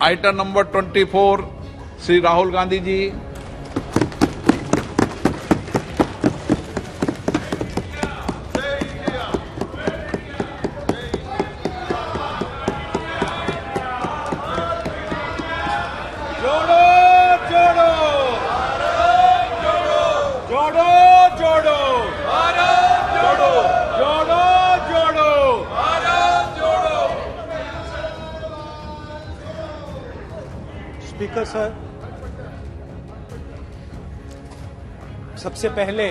Item number 24 Shri Rahul Gandhi ji. जोड़ो जोड़ो जोड़ो जोड़ो भारत जोड़ो जोड़ो जोड़ो भारत जोड़ो। स्पीकर सर, सबसे पहले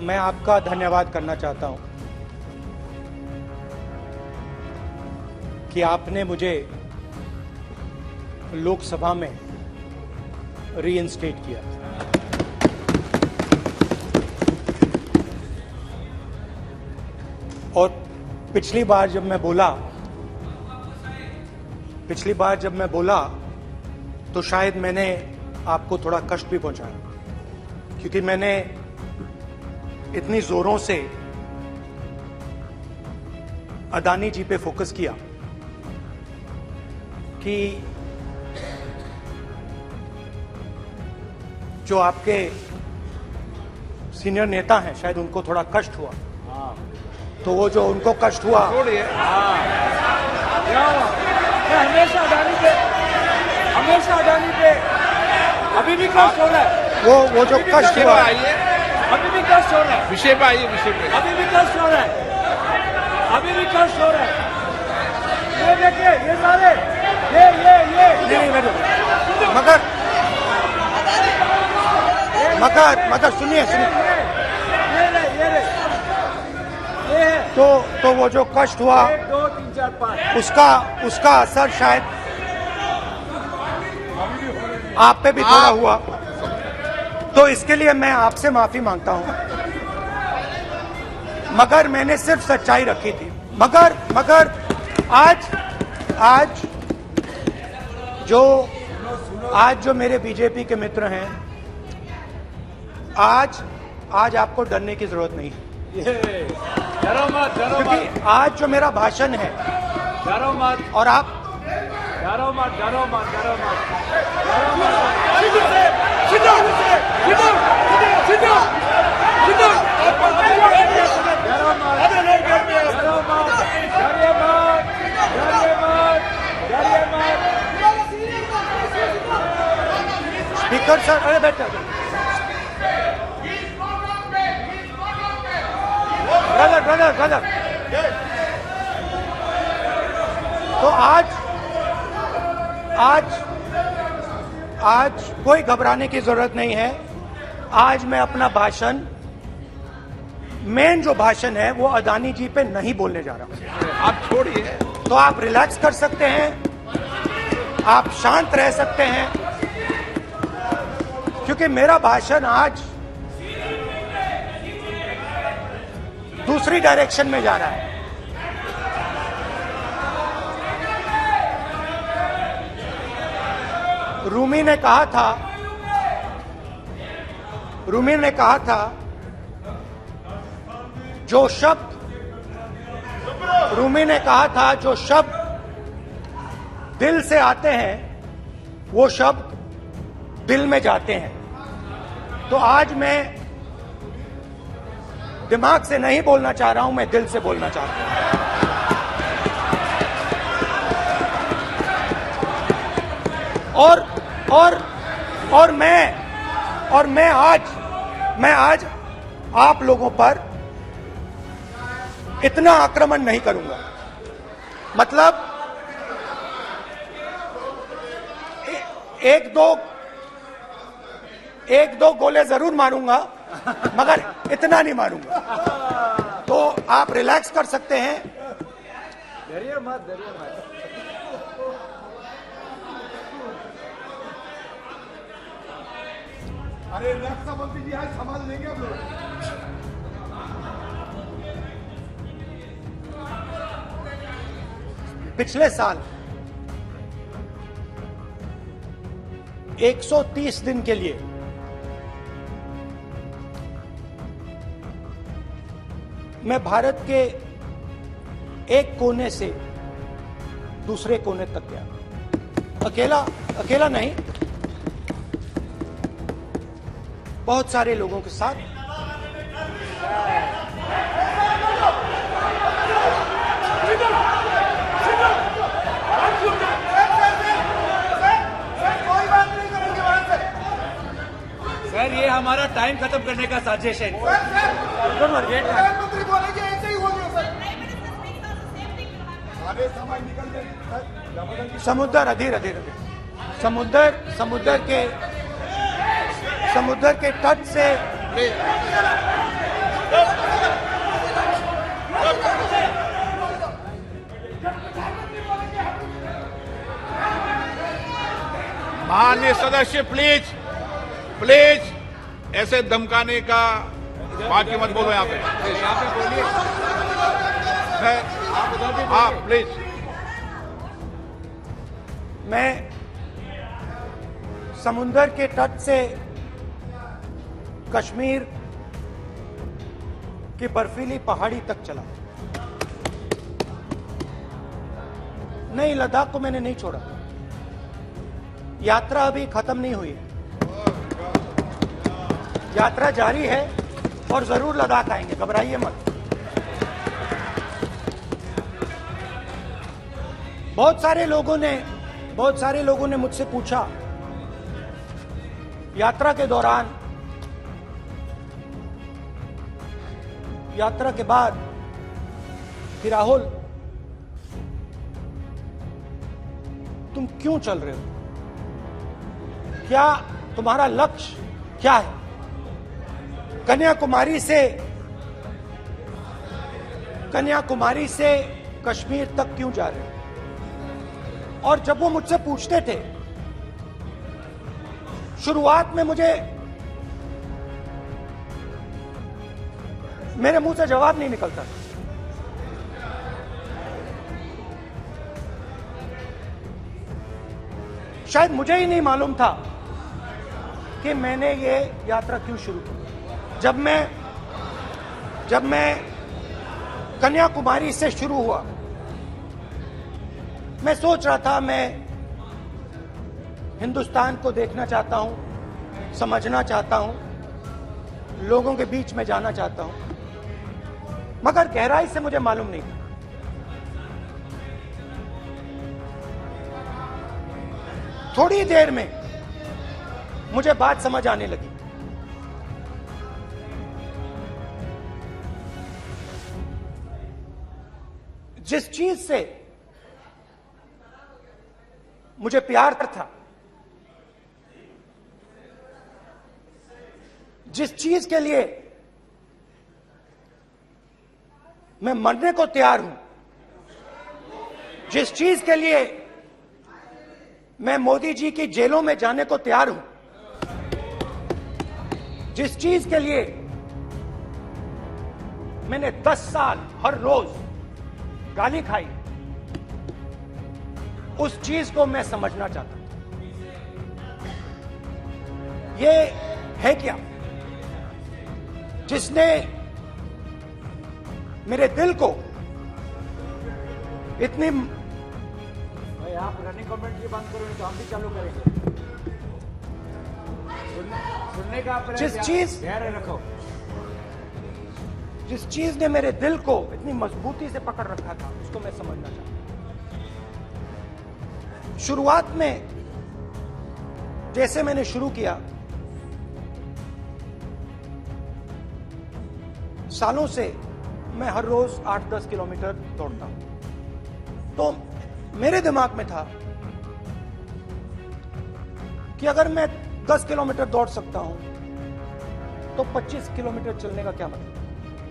मैं आपका धन्यवाद करना चाहता हूं कि आपने मुझे लोकसभा में रीइंस्टेट किया। और पिछली बार जब मैं बोला तो शायद मैंने आपको थोड़ा कष्ट भी पहुंचाया, क्योंकि मैंने इतनी जोरों से अदानी जी पे फोकस किया कि जो आपके सीनियर नेता हैं शायद उनको थोड़ा कष्ट हुआ। तो वो जो उनको कष्ट हुआ, छोड़िए। मैं हमेशा अडानी पे अभी भी कष्ट हो रहा है। वो जो कष्ट हुआ, आइए अभी भी कष्ट हो रहा है। विषय पे आइए, विषय पे। अभी भी कष्ट हो रहा है। अभी भी कष्ट हो रहा है। ये देखिए, ये सारे नहीं मगर सुनिए तो वो जो कष्ट हुआ 1 2 3 4 5 उसका असर शायद आप पे भी थोड़ा हुआ। तो इसके लिए मैं आपसे माफी मांगता हूं, मगर मैंने सिर्फ सच्चाई रखी थी। मगर आज जो मेरे बीजेपी के मित्र हैं, आज आपको डरने की जरूरत नहीं है, डरो मत क्योंकि आज जो मेरा भाषण है, डरो मत और आप डरो मत स्पीकर सर, अरे बैठ जाओ। ब्रदर तो आज कोई घबराने की जरूरत नहीं है। आज मैं अपना भाषण, मेन जो भाषण है वो अदानी जी पे नहीं बोलने जा रहा हूं। आप छोड़िए। तो आप रिलैक्स कर सकते हैं, आप शांत रह सकते हैं, क्योंकि मेरा भाषण आज दूसरी डायरेक्शन में जा रहा है। रूमी ने कहा था जो शब्द दिल से आते हैं वो शब्द दिल में जाते हैं। तो आज मैं दिमाग से नहीं बोलना चाह रहा हूं, मैं दिल से बोलना चाह रहा हूं। और मैं आज आप लोगों पर इतना आक्रमण नहीं करूंगा। मतलब एक दो गोले जरूर मारूंगा, मगर इतना नहीं मारूंगा। तो आप रिलैक्स कर सकते हैं। डरिए मत अरे रक्षा मंत्री जी आज संभाल लेंगे हम लोग। पिछले साल 130 दिन के लिए मैं भारत के एक कोने से दूसरे कोने तक गया। अकेला नहीं, बहुत सारे लोगों के साथ। सर ये हमारा टाइम खत्म करने का साजिश है। प्रधानमंत्री बोलेंगे ऐसे ही हो गया सर। सारे समय निकल गए सर। समुद्र अधीर समुद्र के तट से माननीय सदस्य प्लीज ऐसे धमकाने का वाक्य मत बोलो यहाँ पे। हाँ प्लीज। मैं समुद्र के तट से कश्मीर की बर्फीली पहाड़ी तक चला। नहीं, लद्दाख को मैंने नहीं छोड़ा। यात्रा अभी खत्म नहीं हुई है, यात्रा जारी है और जरूर लद्दाख आएंगे, घबराइए मत। बहुत सारे लोगों ने मुझसे पूछा यात्रा के दौरान, यात्रा के बाद कि राहुल तुम क्यों चल रहे हो, क्या तुम्हारा लक्ष्य क्या है, कन्याकुमारी से कश्मीर तक क्यों जा रहे हो। और जब वो मुझसे पूछते थे, शुरुआत में मेरे मुंह से जवाब नहीं निकलता था। शायद मुझे ही नहीं मालूम था कि मैंने ये यात्रा क्यों शुरू की। जब मैं कन्याकुमारी से शुरू हुआ, मैं सोच रहा था मैं हिंदुस्तान को देखना चाहता हूं, समझना चाहता हूं, लोगों के बीच में जाना चाहता हूं, मगर गहराई से मुझे मालूम नहीं था। थोड़ी देर में मुझे बात समझ आने लगी। जिस चीज से मुझे प्यार था, जिस चीज के लिए मैं मरने को तैयार हूं, जिस चीज के लिए मैं मोदी जी की जेलों में जाने को तैयार हूं, जिस चीज के लिए मैंने 10 साल हर रोज गाली खाई, उस चीज को मैं समझना चाहता हूं। ये है क्या जिसने मेरे दिल को इतनी, आप रनिंग कमेंट्री बंद करो, तो हम भी चालू करेंगे। सुनने का धैर्य रखो। जिस चीज ने मेरे दिल को इतनी मजबूती से पकड़ रखा था, उसको मैं समझना चाहता हूं। शुरुआत में जैसे मैंने शुरू किया, सालों से मैं हर रोज 8-10 किलोमीटर दौड़ता हूं। तो मेरे दिमाग में था कि अगर मैं 10 किलोमीटर दौड़ सकता हूं तो 25 किलोमीटर चलने का क्या मतलब,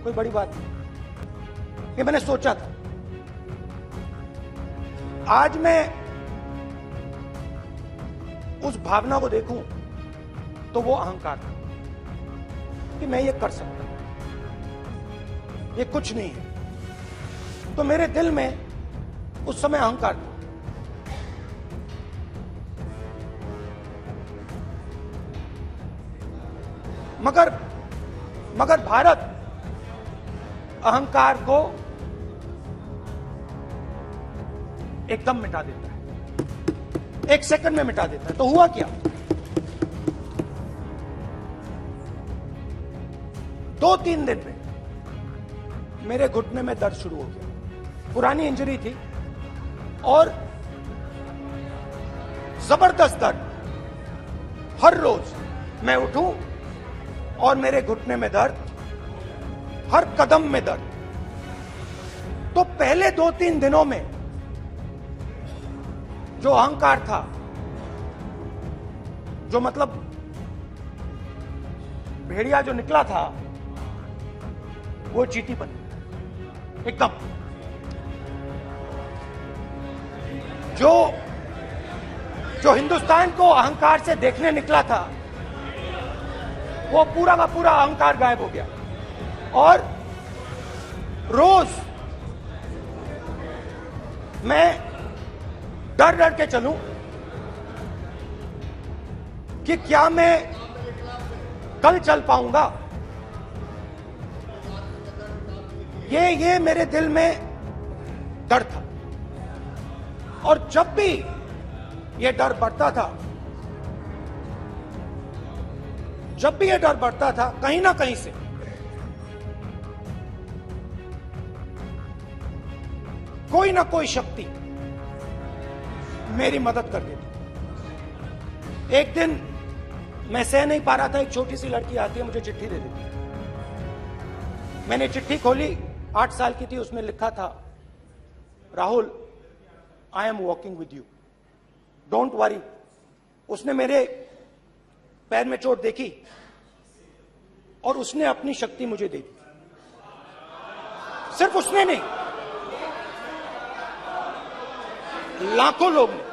कोई बड़ी बात नहीं। ये मैंने सोचा था। आज मैं उस भावना को देखूं तो वो अहंकार था कि मैं ये कर सकता हूं, ये कुछ नहीं है। तो मेरे दिल में उस समय अहंकार था। मगर भारत अहंकार को एकदम मिटा देता है, 1 सेकंड में मिटा देता है। तो हुआ क्या, 2-3 दिन में मेरे घुटने में दर्द शुरू हो गया। पुरानी इंजरी थी और जबरदस्त दर्द। हर रोज मैं उठूं और मेरे घुटने में दर्द, हर कदम में दर्द। तो पहले 2-3 दिनों में जो अहंकार था, जो मतलब भेड़िया जो निकला था, वो चींटी बन गया एकदम। जो हिंदुस्तान को अहंकार से देखने निकला था, वो पूरा का पूरा अहंकार गायब हो गया। और रोज मैं डर डर के चलूं कि क्या मैं कल चल पाऊंगा। ये मेरे दिल में डर था। और जब भी ये डर बढ़ता था, जब भी ये डर बढ़ता था, कहीं ना कहीं से कोई ना कोई शक्ति मेरी मदद कर देती। एक दिन मैं सह नहीं पा रहा था, एक छोटी सी लड़की आती है, मुझे चिट्ठी दे देती। मैंने चिट्ठी खोली, 8 साल की थी, उसमें लिखा था, Rahul, I am walking with you, don't worry. उसने मेरे पैर में चोट देखी और उसने अपनी शक्ति मुझे दे दी। सिर्फ उसने नहीं, लाखों लोग ने।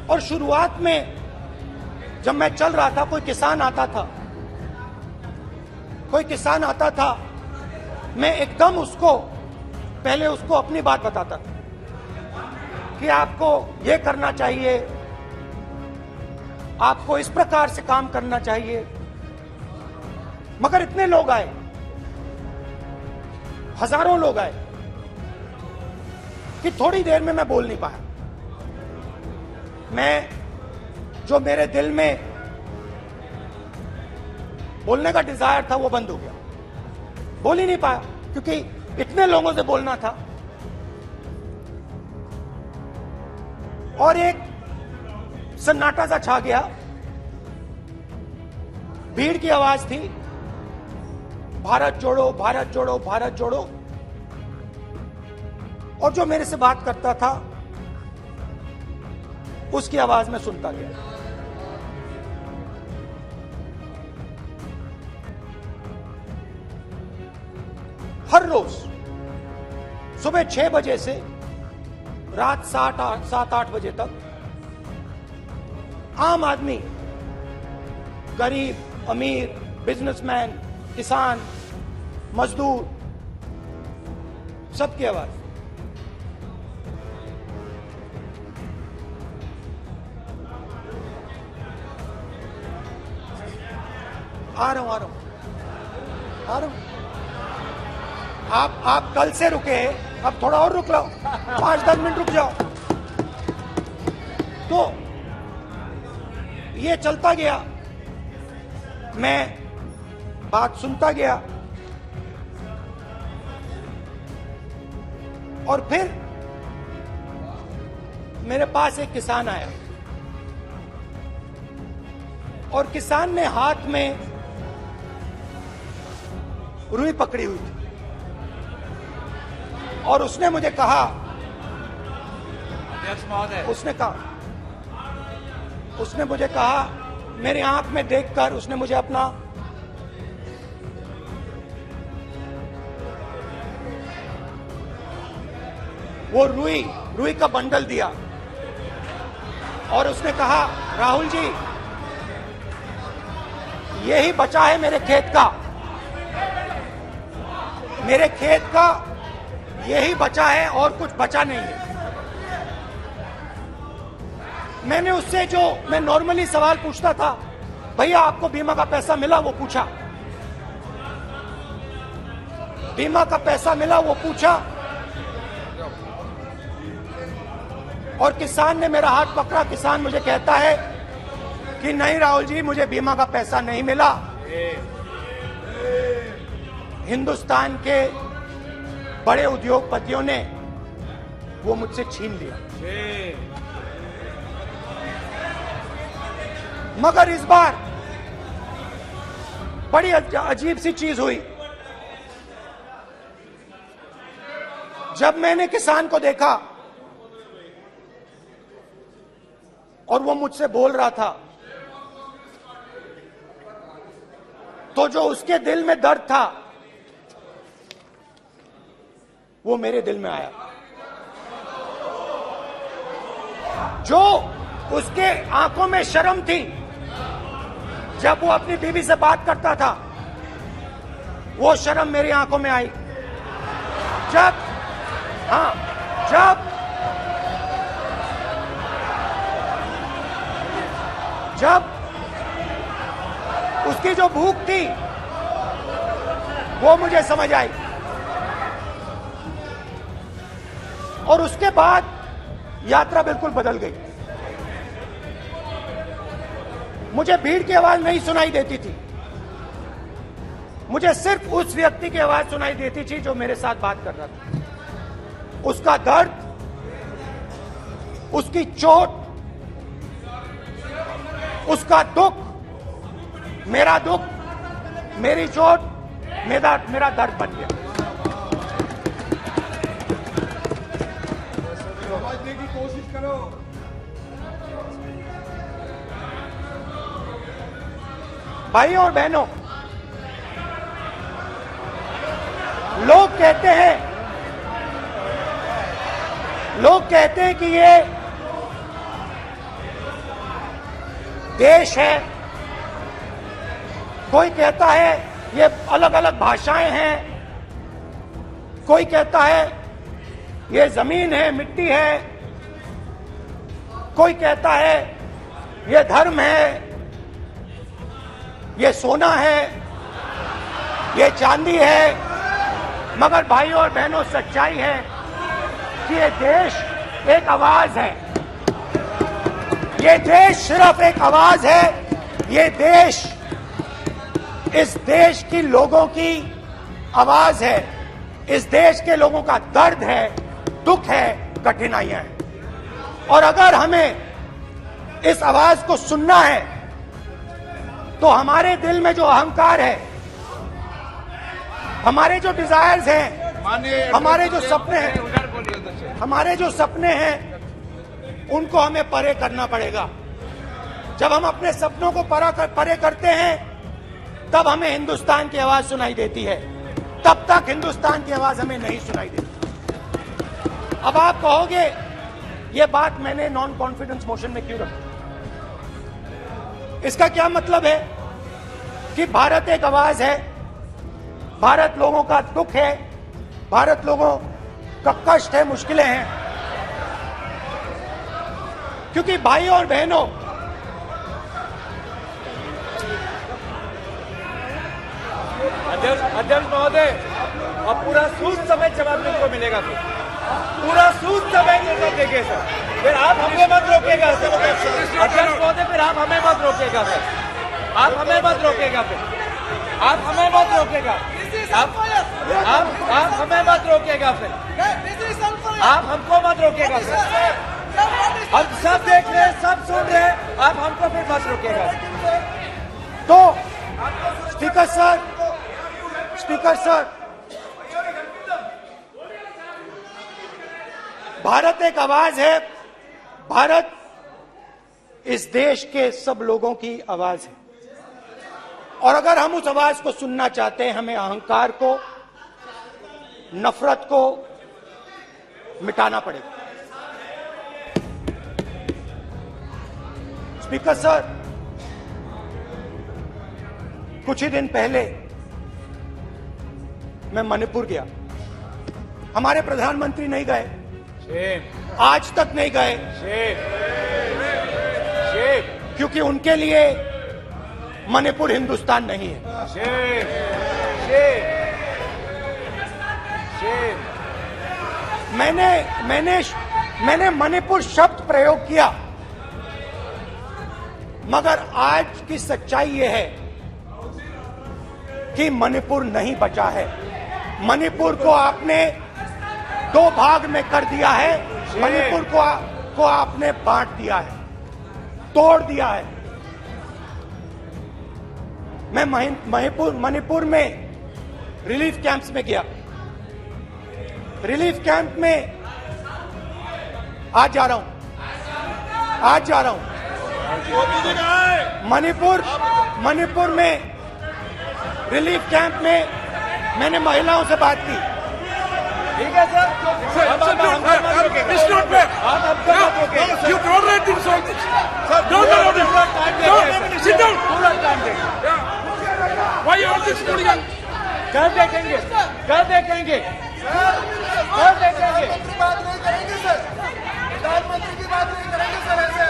और शुरुआत में जब मैं चल रहा था, कोई किसान आता था, मैं एकदम पहले उसको अपनी बात बताता था कि आपको ये करना चाहिए, आपको इस प्रकार से काम करना चाहिए। मगर इतने लोग आए, हजारों लोग आए, कि थोड़ी देर में मैं बोल नहीं पाया। जो मेरे दिल में बोलने का डिजायर था, वो बंद हो गया। बोल ही नहीं पाया, क्योंकि इतने लोगों से बोलना था। और एक सन्नाटा सा छा गया, भीड़ की आवाज थी, भारत जोड़ो, भारत जोड़ो, भारत जोड़ो। और जो मेरे से बात करता था, उसकी आवाज में सुनता गया। हर रोज सुबह 6 बजे से रात 7-8 बजे तक आम आदमी, गरीब, अमीर, बिजनेसमैन, किसान, मजदूर, सबकी आवाज। आ रहा हूं। आप कल से रुके, अब थोड़ा और रुक लो, 5-10 मिनट रुक जाओ। तो ये चलता गया, मैं बात सुनता गया। और फिर मेरे पास एक किसान आया, और किसान ने हाथ में रुई पकड़ी हुई थी, और उसने मुझे कहा, उसने मुझे कहा, मेरे आंख में देखकर उसने मुझे अपना वो रुई का बंडल दिया, और उसने कहा, राहुल जी, यही बचा है मेरे खेत का, यही बचा है, और कुछ बचा नहीं है। मैंने उससे, जो मैं नॉर्मली सवाल पूछता था, भैया आपको बीमा का पैसा मिला, वो पूछा, बीमा का पैसा मिला, वो पूछा। और किसान ने मेरा हाथ पकड़ा। किसान मुझे कहता है कि नहीं राहुल जी, मुझे बीमा का पैसा नहीं मिला, हिंदुस्तान के बड़े उद्योगपतियों ने वो मुझसे छीन लिया। मगर इस बार बड़ी अजीब सी चीज हुई। जब मैंने किसान को देखा और वो मुझसे बोल रहा था, तो जो उसके दिल में दर्द था वो मेरे दिल में आया। जो उसके आंखों में शर्म थी जब वो अपनी बीवी से बात करता था, वो शर्म मेरी आंखों में आई। जब उसकी जो भूख थी वो मुझे समझ आई। और उसके बाद यात्रा बिल्कुल बदल गई। मुझे भीड़ की आवाज नहीं सुनाई देती थी, मुझे सिर्फ उस व्यक्ति की आवाज सुनाई देती थी जो मेरे साथ बात कर रहा था। उसका दर्द, उसकी चोट, उसका दुख, मेरा दुख, मेरी चोट, मेरा दर्द बन गया। समझने की कोशिश करो। भाइयों और बहनों, लोग कहते हैं कि ये देश है, कोई कहता है ये अलग अलग भाषाएं हैं, कोई कहता है ये जमीन है, मिट्टी है, कोई कहता है ये धर्म है, ये सोना है, ये चांदी है। मगर भाइयों और बहनों, सच्चाई है कि ये देश एक आवाज है। ये देश सिर्फ एक आवाज है। ये देश, इस देश की लोगों की आवाज है। इस देश के लोगों का दर्द है, दुख है, कठिनाइयां हैं। और अगर हमें इस आवाज को सुनना है तो हमारे दिल में जो अहंकार है, हमारे जो डिजायर्स हैं, हमारे जो सपने हैं, उनको हमें परे करना पड़ेगा। जब हम अपने सपनों को परे करते हैं तब हमें हिंदुस्तान की आवाज सुनाई देती है, तब तक हिंदुस्तान की आवाज हमें नहीं सुनाई देती। अब आप कहोगे ये बात मैंने नॉन कॉन्फिडेंस मोशन में क्यों रखी? इसका क्या मतलब है कि भारत एक आवाज है, भारत लोगों का दुख है, भारत लोगों का कष्ट है, मुश्किलें हैं। क्योंकि भाइयों और बहनों, अध्यक्ष महोदय, अब पूरा सूद समेत जवाब तुमको मिलेगा। पूरा सूद समेत जवाब देंगे सर। फिर आप हमें मत रोकेगा सर। अध्यक्ष महोदय, फिर आप हमें मत रोकेगा सर। आप हमें मत रोकेगा। फिर आप हमें मत रोकेगा। आप हमें मत रोकेगा। फिर आप हमको मत रोकेगा सर। हम सब देख रहे हैं, सब सुन रहे हैं, आप हमको फिर मत रोकेगा। तो स्पीकर सर, भारत एक आवाज है। भारत इस देश के सब लोगों की आवाज है। और अगर हम उस आवाज को सुनना चाहते हैं, हमें अहंकार को, नफरत को मिटाना पड़ेगा। स्पीकर सर, कुछ ही दिन पहले मैं मणिपुर गया। हमारे प्रधानमंत्री नहीं गए, आज तक नहीं गए, क्योंकि उनके लिए मणिपुर हिंदुस्तान नहीं है। मैंने मणिपुर शब्द प्रयोग किया, मगर आज की सच्चाई यह है कि मणिपुर नहीं बचा है। मणिपुर को आपने दो भाग में कर दिया है। मणिपुर को आपने बांट दिया है, तोड़ दिया है। मैं मणिपुर में रिलीफ कैंप्स में गया। रिलीफ कैंप में आज जा रहा हूं। मणिपुर में रिलीफ कैंप में मैंने महिलाओं से बात की। ठीक है सर, अब आप हमको मत रोकेंगे। It's not fair. आप हमको मत रोकेंगे। You tolerate insults. Sir, Don't allow this. पूरा टाइम देंगे Don't सर। sit down. पूरा टाइम देंगे। Why you are this hooligan? कर देखेंगे, कर देखेंगे, कर देखेंगे। बात नहीं करेंगे सर, प्रधानमंत्री की बात नहीं करेंगे सर ऐसे।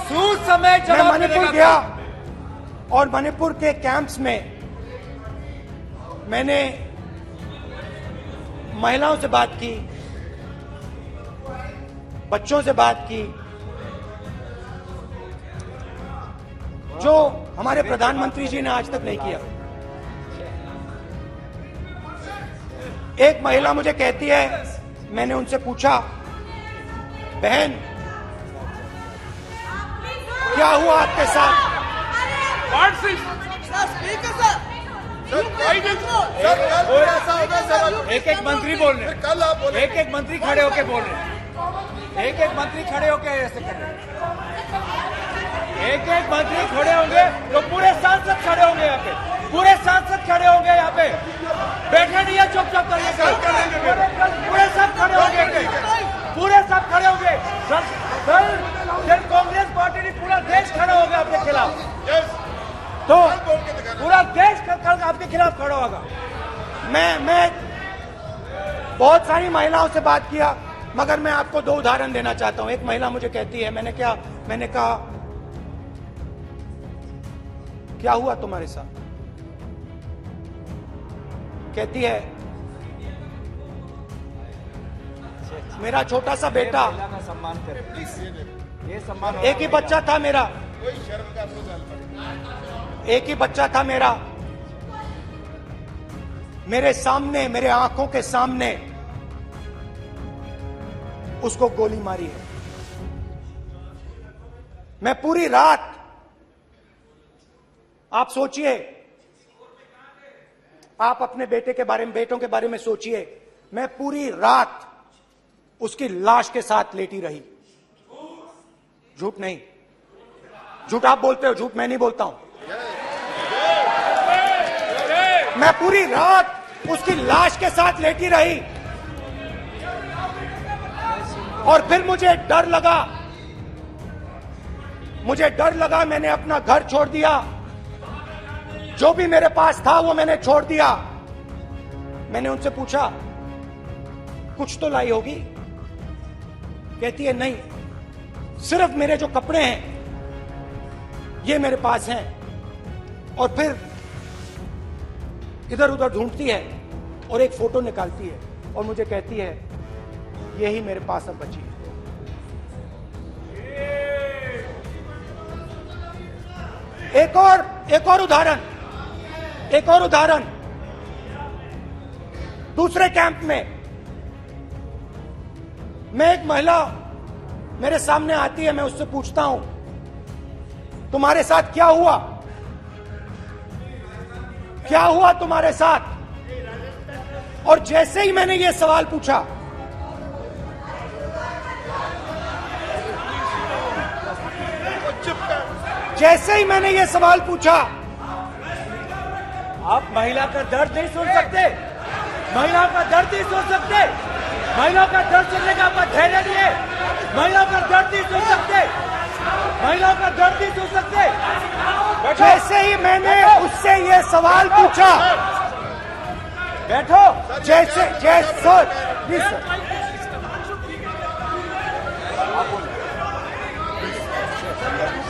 सूद समय मैं जवाब मणिपुर देने का गया और मणिपुर के कैंप्स में मैंने महिलाओं से बात की, बच्चों से बात की, जो हमारे प्रधानमंत्री जी ने आज तक नहीं किया। एक महिला मुझे कहती है, मैंने उनसे पूछा, बहन क्या हुआ आपके साथ? What's this? एक एक मंत्री बोल रहे हैं। कल आप बोले एक एक मंत्री खड़े होके बोल रहे हैं। एक एक मंत्री खड़े होके ऐसे कर रहे हैं। एक एक मंत्री खड़े होंगे तो पूरे सांसद खड़े होंगे यहाँ पे, पूरे सांसद खड़े होंगे यहाँ पे। बैठे नहीं है चुपचाप करके पूरे सब खड़े होंगे, पूरे सब खड़े होंगे। कल कांग्रेस पार्टी ने पूरा देश खड़ा होगा आपके खिलाफ, तो पूरा देश कल आपके खिलाफ खड़ा होगा। मैं बहुत सारी महिलाओं से बात किया, मगर मैं आपको दो उदाहरण देना चाहता हूं। एक महिला मुझे कहती है, मैंने कहा क्या हुआ तुम्हारे साथ? कहती है, मेरा छोटा सा बेटा, सम्मान करें प्लीज, ये सम्मान। एक ही बच्चा था मेरा, कोई शर्म का सवाल नहीं। एक ही बच्चा था मेरा, मेरे सामने, मेरे आंखों के सामने उसको गोली मारी है। मैं पूरी रात, आप सोचिए, आप अपने बेटों के बारे में सोचिए, मैं पूरी रात उसकी लाश के साथ लेटी रही। झूठ नहीं, झूठ आप बोलते हो, झूठ मैं नहीं बोलता हूं। मैं पूरी रात उसकी लाश के साथ लेटी रही और फिर मुझे डर लगा, मैंने अपना घर छोड़ दिया, जो भी मेरे पास था वो मैंने छोड़ दिया। मैंने उनसे पूछा, कुछ तो लाई होगी? कहती है, नहीं, सिर्फ मेरे जो कपड़े हैं ये मेरे पास हैं। और फिर इधर उधर ढूंढती है और एक फोटो निकालती है और मुझे कहती है, यही मेरे पास अब बची है। एक और उदाहरण, दूसरे कैंप में मैं, एक महिला मेरे सामने आती है, मैं उससे पूछता हूं, तुम्हारे साथ क्या हुआ? क्या हुआ तुम्हारे साथ? और जैसे ही मैंने ये सवाल पूछा, आप महिला का दर्द नहीं सुन सकते, महिला का दर्द नहीं सुन सकते, महिला का दर्द सुनने का आपका धैर्य नहीं है, महिला का दर्द नहीं सुन सकते, महिला का दर्द नहीं सुन सकते। जैसे ही मैंने उससे ये सवाल पूछा, बैठो, जैसे सर, प्लीज सर,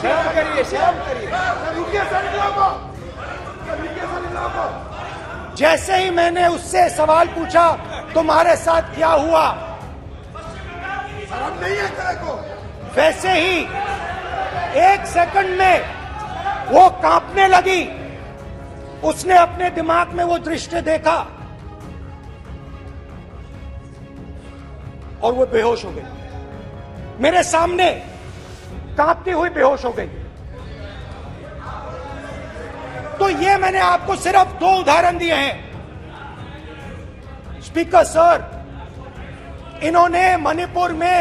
शर्म करिए, शर्म करिए। जैसे ही मैंने उससे सवाल पूछा तुम्हारे साथ क्या हुआ, शर्म नहीं है तेरे को? वैसे ही 1 सेकंड में वो कांपने लगी। उसने अपने दिमाग में वो दृश्य देखा और वो बेहोश हो गई। मेरे सामने कांपती हुई बेहोश हो गई। तो ये मैंने आपको सिर्फ 2 उदाहरण दिए हैं। स्पीकर सर, इन्होंने मणिपुर में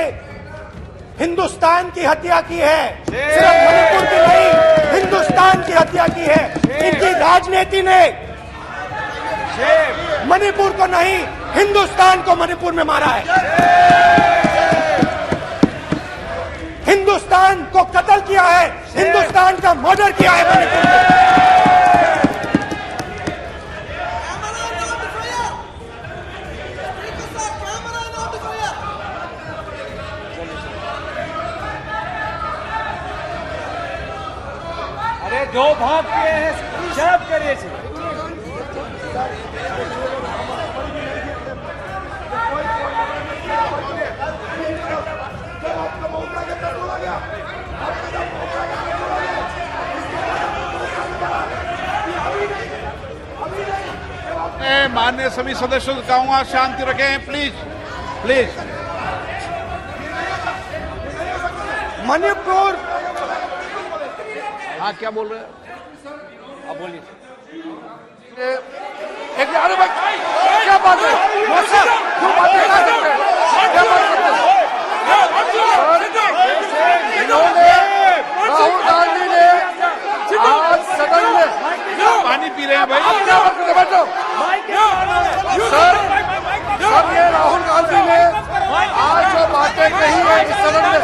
हिंदुस्तान की हत्या की है। सिर्फ मणिपुर की नहीं, हिंदुस्तान की हत्या की है। इनकी राजनीति ने मणिपुर को नहीं, हिंदुस्तान को मणिपुर में मारा है। हिंदुस्तान को कत्ल किया है, हिंदुस्तान का मर्डर किया है मणिपुर में। अरे जो भाग किए हैं शर्म करिए छी। मैं माननीय सभी सदस्यों से कहूंगा शांति रखें, प्लीज प्लीज। मणिपुर, हाँ क्या बोल रहे हैं? अब बोलिए। एक अरे भाई क्या बात है? क्यों बात कर सकते हैं? क्या बात करते हैं? इन्होंने राहुल गांधी ने आज सदन में पानी पी रहे हैं भाई। आप क्या बात करते हैं? बैठो सर। सर ये राहुल गांधी ने आज जो बातें कही है इस सदन में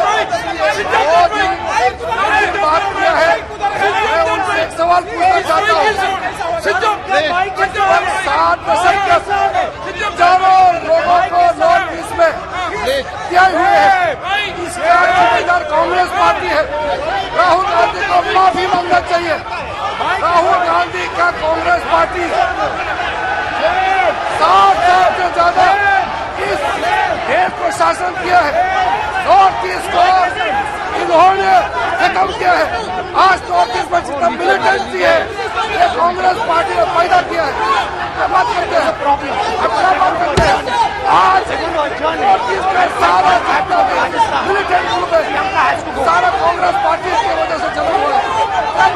बहुत ही बात किया है। मैं उनसे एक सवाल पूछना चाहता हूँ। 60 दशक तक हजारों लोगों को नॉर्थ ईस्ट में किए हुए हैं। इसका जिम्मेदार कांग्रेस पार्टी है। राहुल गांधी को माफी मांगना चाहिए। राहुल गांधी का कांग्रेस पार्टी 60 साल से ज्यादा इस देश को शासन किया है। नॉर्थ ईस्ट को इन्होंने खत्म किया है। आज नॉर्थ ईस्ट में जितना मिलिटेंसी है ये कांग्रेस पार्टी ने पैदा किया है। क्या बात करते हैं? क्या बात करते हैं? आज नॉर्थ ईस्ट में सारा मिलिटेंट ग्रुप है, सारा कांग्रेस पार्टी की वजह से चला हुआ है।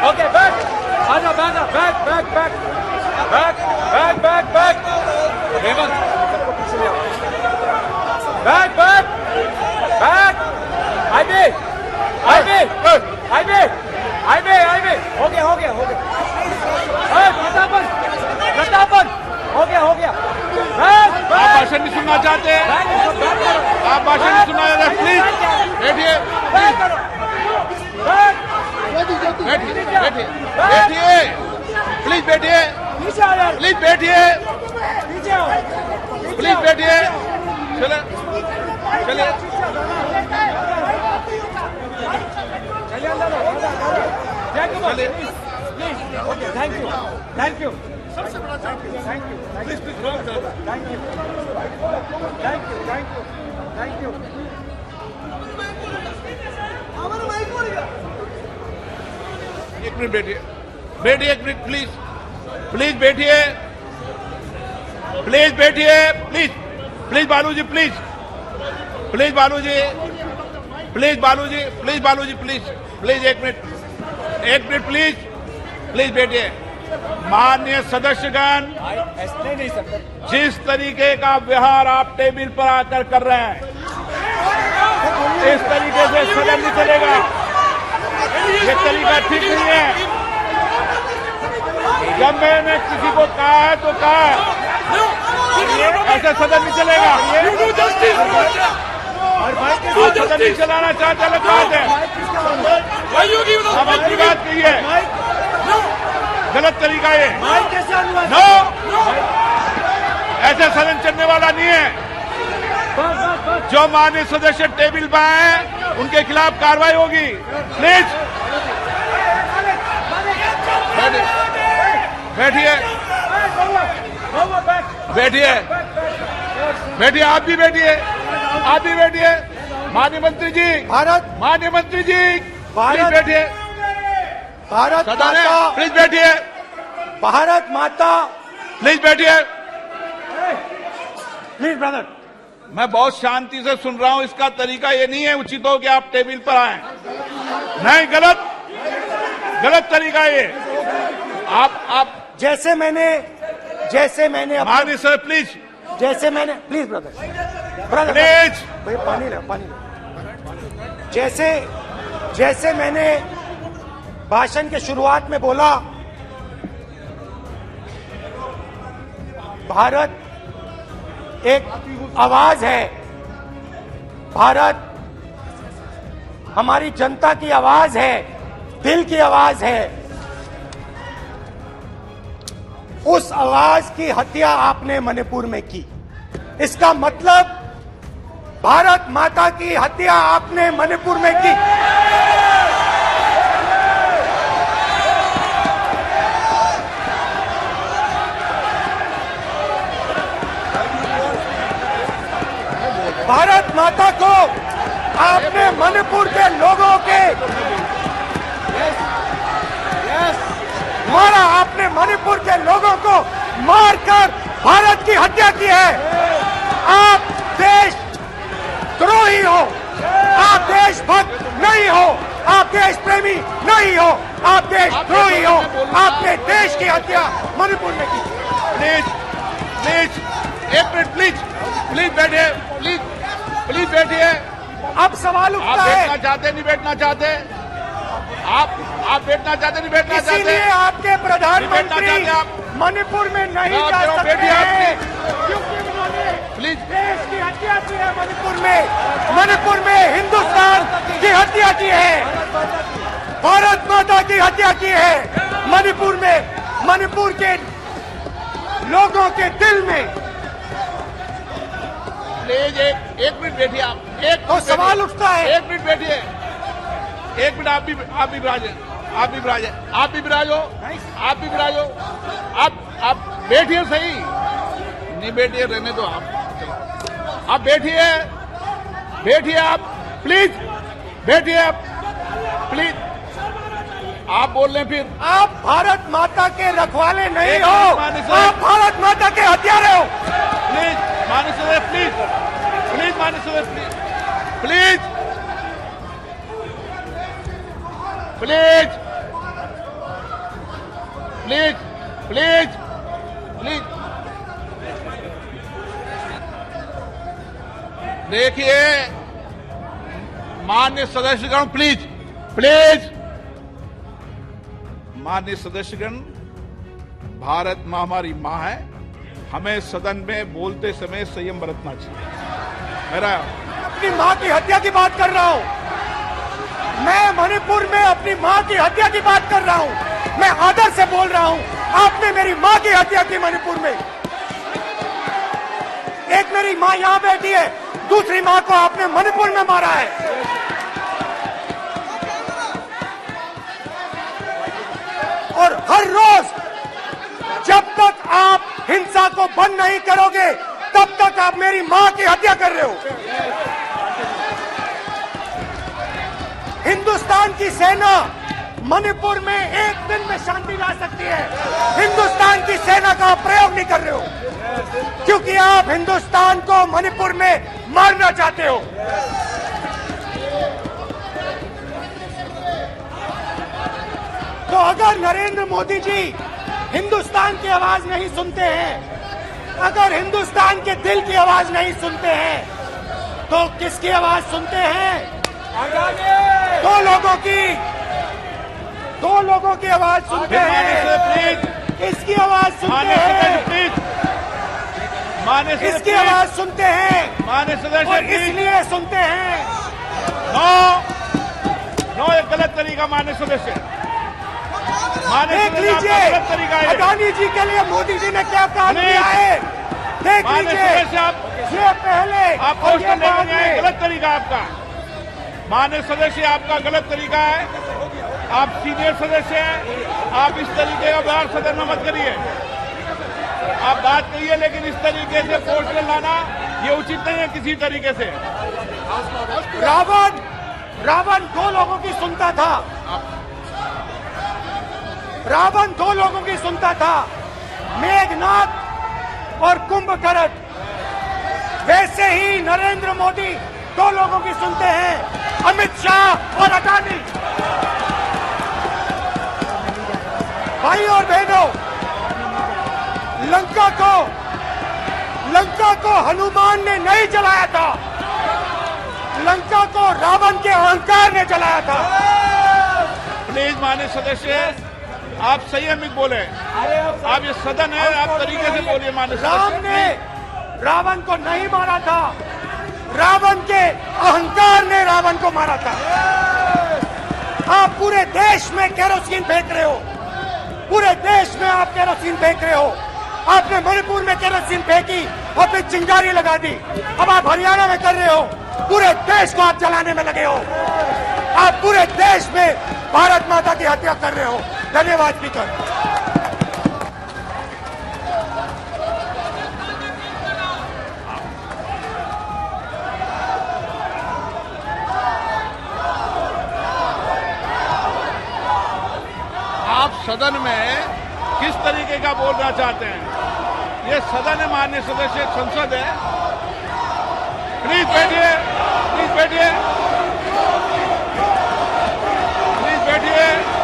ओके बैक आजा, बैक हेमंत बैक आईबी हो गया प्रतापन हो गया आप भाषण नहीं सुनना चाहते हैं? आप भाषण नहीं सुनना चाहते? प्लीज बैठिए, बैठिए, प्लीज बैठिए, प्लीज बैठिए, प्लीज बैठिए। चले थैंक यू एक मिनट बैठिए, एक मिनट प्लीज, बैठिए, प्लीज बालूजी, एक मिनट प्लीज बैठिए। माननीय सदस्यगण, नहीं सकते। जिस तरीके का व्यवहार आप टेबल पर आकर कर रहे हैं, इस तरीके से सदन नहीं चलेगा। ये तरीका ठीक नहीं है। जब मैंने किसी को कहा है तो कहा है, ऐसे सदन नहीं चलेगा। आप सदन नहीं चलाना चाहते, अलग बात है। आप अपनी बात कहिए, गलत तरीका ये। नो, ऐसे सदन चलने वाला नहीं है। जो माननीय सदस्य टेबल पर आए उनके खिलाफ कार्रवाई होगी। प्लीज बैठिए, बैठिए, बैठिए, आप भी बैठिए, आप भी बैठिए। माननीय मंत्री जी, माननीय मंत्री जी, प्लीज बैठिए। भारत सदन है, माता, प्लीज बैठिए, भारत माता, प्लीज बैठिए। Please brother. मैं बहुत शांति से सुन रहा हूं, इसका तरीका ये नहीं है उचित हो कि आप टेबल पर आए। नहीं, गलत, गलत तरीका ये। आप जैसे मैंने माननीय सर प्लीज, जैसे मैंने, प्लीज ब्रदर, प्लीज, भैया पानी लो। जैसे मैंने भाषण के शुरुआत में बोला, भारत एक आवाज है, भारत हमारी जनता की आवाज है, दिल की आवाज है। उस आवाज की हत्या आपने मणिपुर में की। इसका मतलब भारत माता की हत्या आपने मणिपुर में की। भारत माता को आपने मणिपुर के लोगों के मारा, आपने मणिपुर के लोगों को मारकर भारत की हत्या की है। आप देश द्रोही हो, आप देशभक्त नहीं हो, आप देश प्रेमी नहीं हो, आप देशद्रोही हो। आपने देश की हत्या मणिपुर में की। प्लीज, प्लीज, एक मिनट, प्लीज, प्लीज बैठिए, प्लीज, प्लीज बैठिए। अब सवाल आप उठता बैठना है, चाहते नहीं बैठना चाहते, आप बैठना चाहते नहीं बैठना चाहते, इसीलिए आपके बैठना प्रधानमंत्री चाहते आप। मणिपुर में नहीं आप जा जाओ, सकते बैठिए आप, हैं, क्योंकि उन्होंने प्लीज, देश की हत्या की है। मणिपुर में हिंदुस्तान की हत्या की है, भारत माता की हत्या की है। मणिपुर में, मणिपुर के लोगों के दिल में। प्लीज एक मिनट बैठिए आप, एक तो मिनट सवाल बैठिए, उठता है, एक मिनट बैठिए, एक मिनट। आप भी विराजे, आप भी विराजे, आप भी विराजो, आप भी विराजो। आप बैठिए सही, नहीं बैठिए रहने दो आप बैठिए, बैठिए आप, प्लीज बैठिए आप, प्लीज। आप बोल रहे हैं फिर, आप भारत माता के रखवाले नहीं एक हो, मिनट माननीय सर। आप भारत माता के हत्यारे हो। प्लीज माननीय सदस्य, प्लीज, प्लीज माननीय सदस्य, please, please, please, please, please. देखिए माननीय सदस्यगण, प्लीज, प्लीज, माननीय सदस्यगण, भारत मां हमारी मां है, हमें सदन में बोलते समय संयम बरतना चाहिए। मेरा अपनी माँ की हत्या की बात कर रहा हूँ मैं, मणिपुर में अपनी माँ की हत्या की बात कर रहा हूँ मैं, आदर से बोल रहा हूँ। आपने मेरी माँ की हत्या की मणिपुर में। एक मेरी माँ यहाँ बैठी है, दूसरी माँ को आपने मणिपुर में मारा है। और हर रोज जब तक आप हिंसा को बंद नहीं करोगे, तब तक आप मेरी माँ की हत्या कर रहे हो। हिंदुस्तान की सेना मणिपुर में एक दिन में शांति ला सकती है। हिंदुस्तान की सेना का आप प्रयोग नहीं कर रहे हो, क्योंकि आप हिंदुस्तान को मणिपुर में मारना चाहते हो। तो अगर नरेंद्र मोदी जी हिंदुस्तान की आवाज नहीं सुनते हैं, अगर हिंदुस्तान के दिल की आवाज नहीं सुनते हैं, तो किसकी आवाज सुनते हैं? दो लोगों की आवाज सुनते हैं। प्लीज, इसकी आवाज सुनते हैं, प्लीज, माननीय सदस्य, इसकी आवाज सुनते हैं, माननीय सदस्य, और प्लीज। इसलिए सुनते हैं। नो, ये गलत तरीका माननीय सदस्य, माननीय देख सदस्य, लीजिए आपका गलत तरीका है। अडानी जी के लिए मोदी जी ने क्या काम प्लीज। किया है, देख माननीय लीजिए। सदस्य, आप ये पहले आप और पोस्टर ये लेकर बाद नहीं आए, में। गलत तरीका आपका। माननीय सदस्य, आपका गलत तरीका है। आप सीनियर सदस्य हैं, आप इस तरीके का व्यवहार सदन में मत करिए। आप बात करिए, लेकिन इस तरीके से पोस्टर लाना ये उचित नहीं है किसी तरीके से। रावण दो लोगों की सुनता था। रावण दो लोगों की सुनता था, मेघनाथ और कुंभकर्ण। वैसे ही नरेंद्र मोदी दो लोगों की सुनते हैं, अमित शाह और अडानी। भाई और बहनों, लंका को हनुमान ने नहीं जलाया था, लंका को रावण के अहंकार ने जलाया था। प्लीज माननीय सदस्य, आप संयमित बोले। आप ये सदन है, आप तरीके से बोलिए। माननीय राम सदस्य, ने रावण को नहीं मारा था, रावण के अहंकार ने रावण को मारा था। आप पूरे देश में केरोसिन फेंक रहे हो, पूरे देश में आप केरोसिन फेंक रहे हो। आपने मणिपुर में केरोसिन फेंकी और फिर चिंगारी लगा दी। अब आप हरियाणा में कर रहे हो, पूरे देश को आप जलाने में लगे हो। आप पूरे देश में भारत माता की हत्या कर रहे हो। धन्यवाद स्पीकर। आप सदन में किस तरीके का बोलना चाहते हैं? ये सदन है, माननीय सदस्य, संसद है। प्लीज बैठिए, प्लीज बैठिए, प्लीज बैठिए।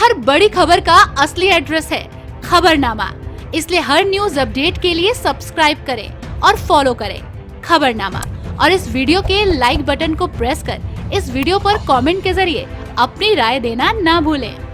हर बड़ी खबर का असली एड्रेस है खबरनामा। इसलिए हर न्यूज अपडेट के लिए सब्सक्राइब करें और फॉलो करें खबरनामा। और इस वीडियो के लाइक बटन को प्रेस कर इस वीडियो पर कमेंट के जरिए अपनी राय देना ना भूलें।